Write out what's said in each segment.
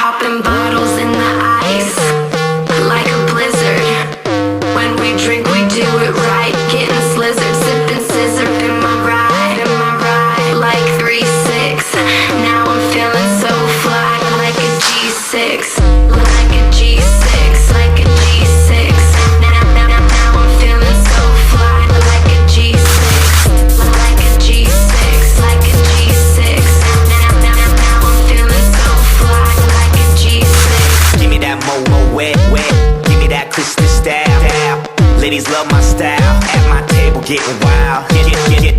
Popping bottles in the ice, like a blizzard. When we drink, we do it right. Getting slizzard, sipping scissor in my ride, like 3-6. Now I'm feeling so fly, like a G6, like a G6, like a G6. Now I'm feeling so fly, like a G6, like a G6, like a G6. Now I'm feeling so fly, like a G6. Give me that mo wet, give me that Christmas style. Ladies love my style, at my table getting wild.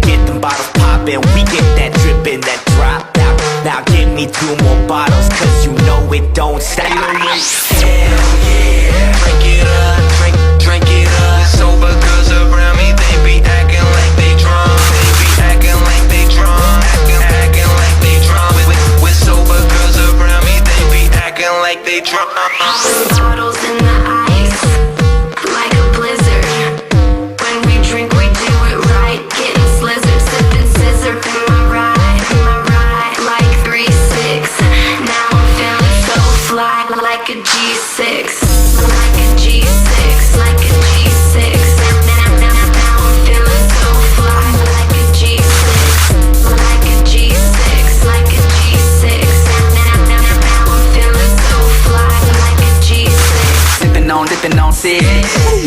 Get them bottles poppin', we get that drippin', that drop out. Now give me 2 more bottles, cause you know it don't stop. Hell yeah, drink it up, drink it up. Sober girls around me, they be acting like they drunk. They be acting like they drunk, acting like they drunk. With sober girls around me, they be acting like they drunk. Bottles in the ice, like a blizzard. When we drink, we do it right. Getting slizzard, sipping scissor in my ride, like 3-6. Now I'm feeling so fly, like a G6, like a G6, like a G6. Now I'm feeling so fly, like a G6, like a G6, like a G6. Now I'm feeling so fly, like a G6. Dipping on six.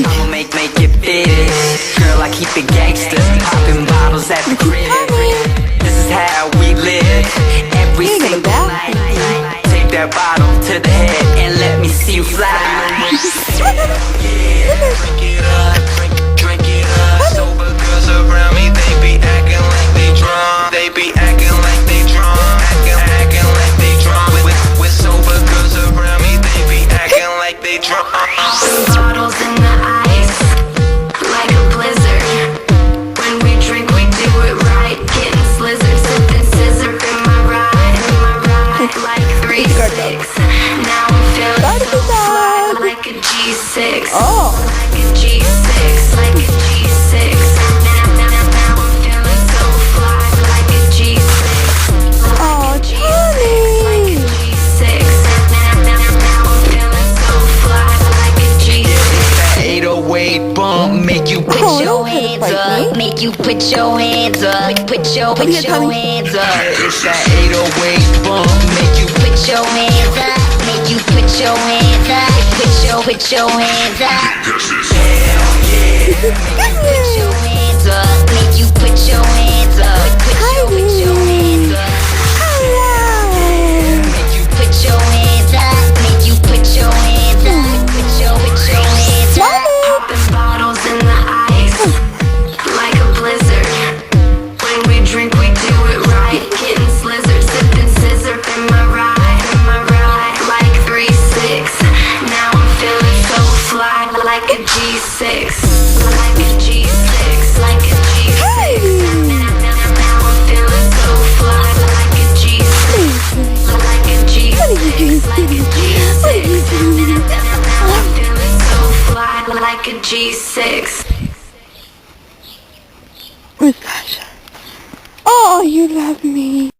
I'ma make it fit. Girl, I keep it gangsta. Popping bottles at the crib. This is how we live. Every single night. Take that bottle to the head and let me see you fly. Yeah, drink it up, drink it up. Sober girls around me, they be acting like they drunk. They be acting like they drunk, acting like they drunk. With sober girls around me, they be acting like they drunk. Bottles in the ice, like a blizzard. When we drink, we do it right. Getting slizzard, sipping scissor in my ride, like 3-6. Now I'm feeling so fly, like a G6, like a G6, like a G6. Now I'm feeling so fly, like a G6, like a G6, like a G6. Now I'm feeling so fly, like a G6. 808 bump, make you Put your hands up, Make you put your hands up, put your hands up. It's that 808 bump, make you Put your hands up, make you put your hands up, put your hands up. hell yeah. Put your hands up, make you put your hands up, put your hands up. Make you put your hands up, make you put your hands up, put your hands up. Popping bottles in the ice, like a blizzard. When we drink, we do it right. Getting slizzard, sipping scissor in my ride, like 3-6. Now I'm feeling so fly, like a G6, like a G6, like a G6. Now I'm feeling so fly, like a G6, like a G6, like a G6. Now I'm feeling so fly, like a G6. Oh, you love me.